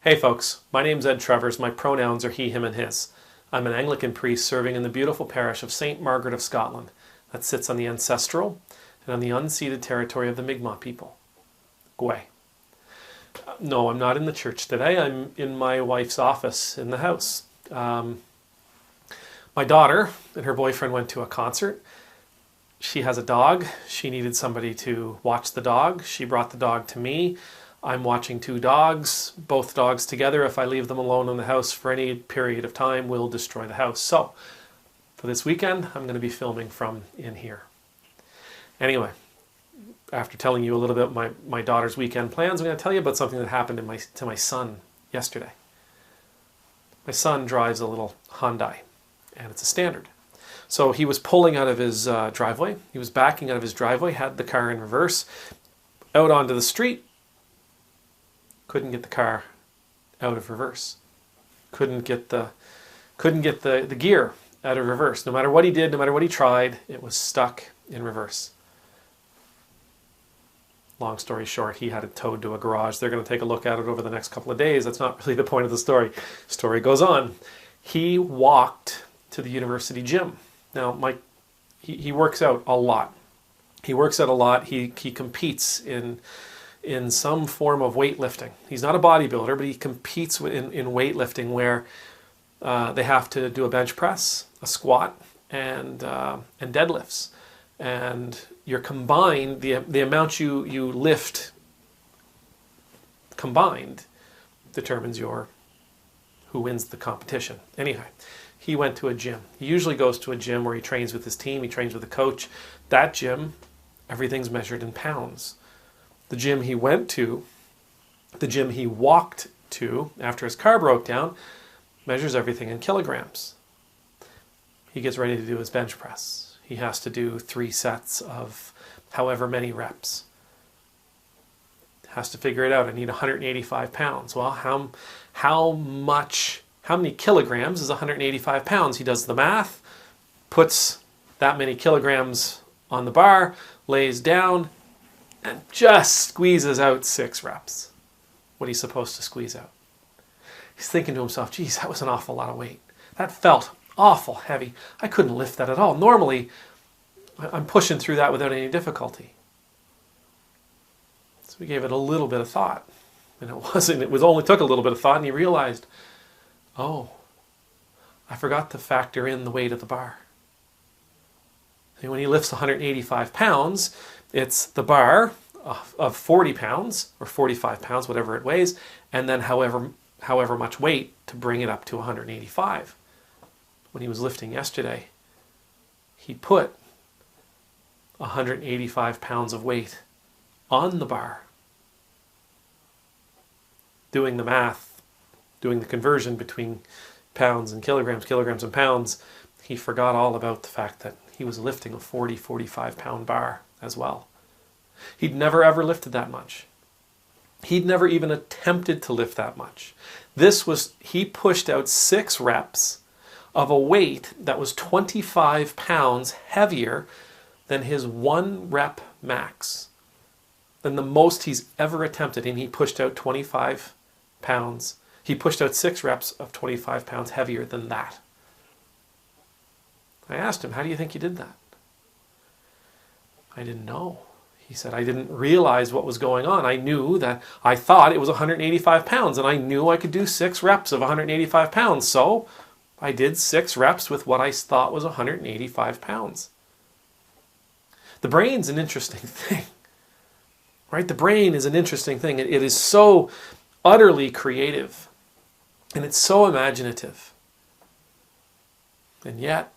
Hey folks, my name's Ed Travers. My pronouns are he, him, and his. I'm an Anglican priest serving in the beautiful parish of St. Margaret of Scotland that sits on the ancestral and on the unceded territory of the Mi'kmaq people. Gwe. No, I'm not in the church today. I'm in my wife's office in the house. My daughter and her boyfriend went to a concert. She has a dog. She needed somebody to watch the dog. She brought the dog to me. I'm watching two dogs. Both dogs together, if I leave them alone in the house for any period of time, will destroy the house. So, for this weekend, I'm going to be filming from in here. Anyway, after telling you a little bit about my daughter's weekend plans, I'm going to tell you about something that happened to my son yesterday. My son drives a little Hyundai, and it's a standard. So he was pulling out of his driveway. He was backing out of his driveway, had the car in reverse, out onto the street. Couldn't get the car out of reverse. Couldn't get the gear out of reverse. No matter what he did, no matter what he tried, it was stuck in reverse. Long story short, he had it towed to a garage. They're going to take a look at it over the next couple of days. That's not really the point of the story. Story goes on. He walked to the university gym. Now, he works out a lot. He works out a lot. He competes in some form of weightlifting. He's not a bodybuilder, but he competes in weightlifting where they have to do a bench press, a squat, and deadlifts. And you're combined, the amount you lift combined determines who wins the competition. Anyhow, he went to a gym. He usually goes to a gym where he trains with his team, he trains with a coach. That gym, everything's measured in pounds. The gym he went to, the gym he walked to after his car broke down, measures everything in kilograms. He gets ready to do his bench press. He has to do 3 sets of however many reps. Has to figure it out. I need 185 pounds. Well, how many kilograms is 185 pounds? He does the math, puts that many kilograms on the bar, lays down, and just squeezes out 6 reps. What he's supposed to squeeze out. He's thinking to himself, geez, that was an awful lot of weight. That felt awful heavy. I couldn't lift that at all. Normally, I'm pushing through that without any difficulty. So we gave it a little bit of thought. And it only took a little bit of thought, and he realized, oh, I forgot to factor in the weight of the bar. And when he lifts 185 pounds, it's the bar of 40 pounds or 45 pounds, whatever it weighs, and then however much weight to bring it up to 185. When he was lifting yesterday, he put 185 pounds of weight on the bar. Doing the math, doing the conversion between pounds and kilograms and pounds, he forgot all about the fact that he was lifting a 45 pound bar as well. He'd never ever lifted that much. He'd never even attempted to lift that much. He pushed out 6 reps of a weight that was 25 pounds heavier than his 1 rep max, than the most he's ever attempted, and he pushed out 25 pounds. He pushed out 6 reps of 25 pounds heavier than that. I asked him, how do you think you did that? I didn't know. He said, I didn't realize what was going on. I thought it was 185 pounds, and I knew I could do 6 reps of 185 pounds. So I did 6 reps with what I thought was 185 pounds. The brain's an interesting thing, right? The brain is an interesting thing. It is so utterly creative, and it's so imaginative. And yet,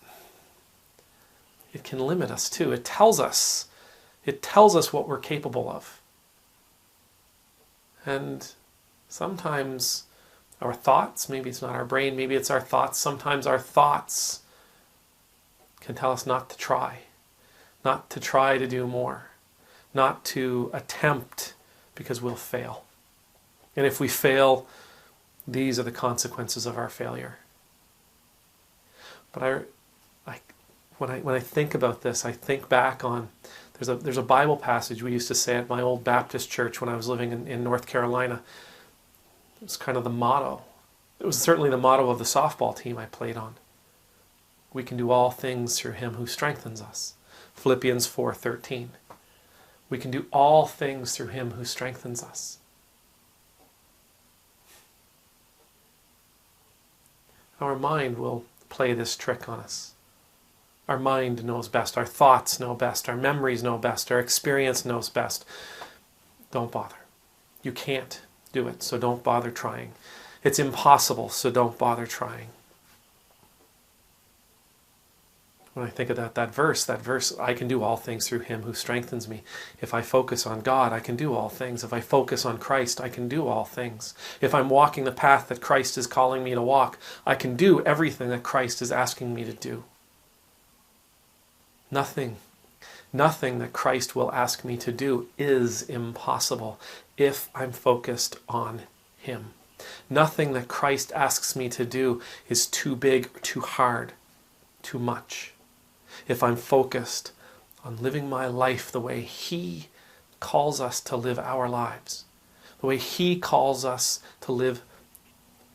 it can limit us too. It tells us what we're capable of. And sometimes our thoughts, maybe it's not our brain, maybe it's our thoughts, sometimes our thoughts can tell us not to try to do more, not to attempt, because we'll fail. And if we fail, these are the consequences of our failure. But when I think about this, I think back on there's a Bible passage we used to say at my old Baptist church when I was living in North Carolina. It was kind of the motto. It was certainly the motto of the softball team I played on. We can do all things through him who strengthens us. Philippians 4:13. We can do all things through him who strengthens us. Our mind will play this trick on us. Our mind knows best. Our thoughts know best. Our memories know best. Our experience knows best. Don't bother. You can't do it, so don't bother trying. It's impossible, so don't bother trying. When I think of that verse, I can do all things through him who strengthens me. If I focus on God, I can do all things. If I focus on Christ, I can do all things. If I'm walking the path that Christ is calling me to walk, I can do everything that Christ is asking me to do. Nothing that Christ will ask me to do is impossible if I'm focused on him. Nothing that Christ asks me to do is too big, too hard, too much. If I'm focused on living my life the way he calls us to live our lives, the way he calls us to live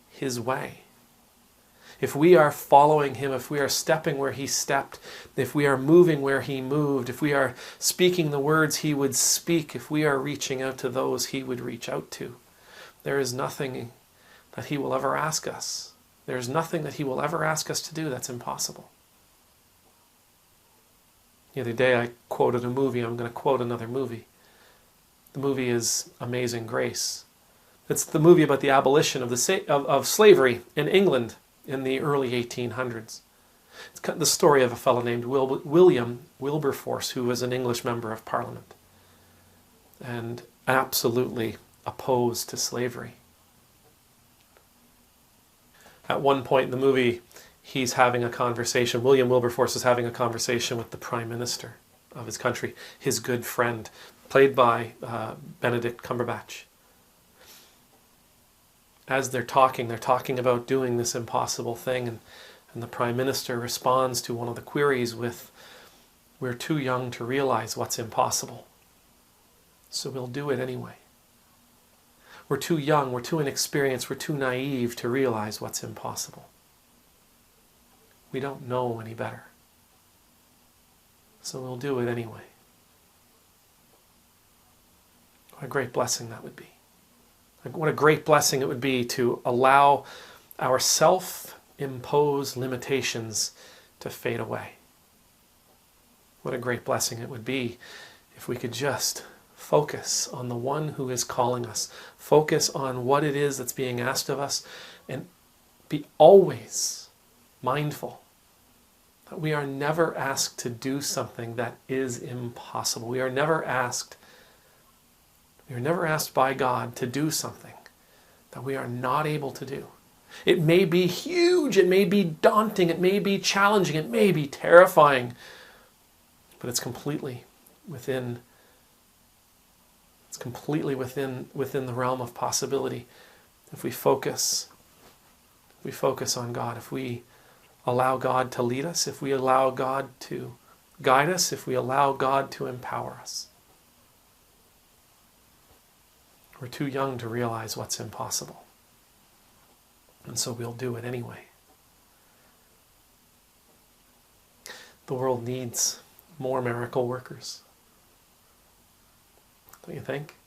his way. If we are following him, if we are stepping where he stepped, if we are moving where he moved, if we are speaking the words he would speak, if we are reaching out to those he would reach out to, there is nothing that he will ever ask us. There is nothing that he will ever ask us to do that's impossible. The other day I quoted a movie. I'm going to quote another movie. The movie is Amazing Grace. It's the movie about the abolition of slavery in England in the early 1800s. It's the story of a fellow named William Wilberforce, who was an English member of Parliament and absolutely opposed to slavery. At one point in the movie, he's having a conversation. William Wilberforce is having a conversation with the Prime Minister of his country, his good friend, played by Benedict Cumberbatch. As they're talking about doing this impossible thing, and the Prime Minister responds to one of the queries with, "We're too young to realize what's impossible, so we'll do it anyway. We're too young, we're too inexperienced, we're too naive to realize what's impossible. We don't know any better, so we'll do it anyway." What a great blessing that would be. What a great blessing it would be to allow our self-imposed limitations to fade away. What a great blessing it would be if we could just focus on the one who is calling us, focus on what it is that's being asked of us, and be always mindful that we are never asked to do something that is impossible. We are never asked by God to do something that we are not able to do. It may be huge, it may be daunting, it may be challenging, it may be terrifying, but it's completely within the realm of possibility if we focus on God, if we allow God to lead us, if we allow God to guide us, if we allow God to empower us. We're too young to realize what's impossible, and so we'll do it anyway. The world needs more miracle workers. Don't you think?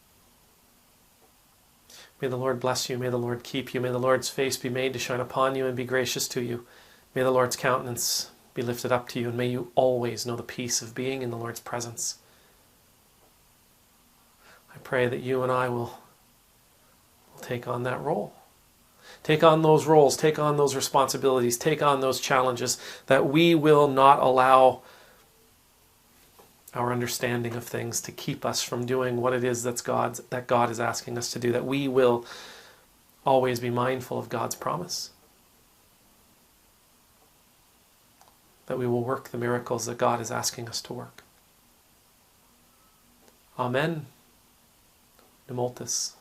May the Lord bless you. May the Lord keep you. May the Lord's face be made to shine upon you and be gracious to you. May the Lord's countenance be lifted up to you, and may you always know the peace of being in the Lord's presence. I pray that you and I will take on that role. Take on those roles, take on those responsibilities, take on those challenges, that we will not allow our understanding of things to keep us from doing what it is that God is asking us to do, that we will always be mindful of God's promise, that we will work the miracles that God is asking us to work. Amen. Nemultus.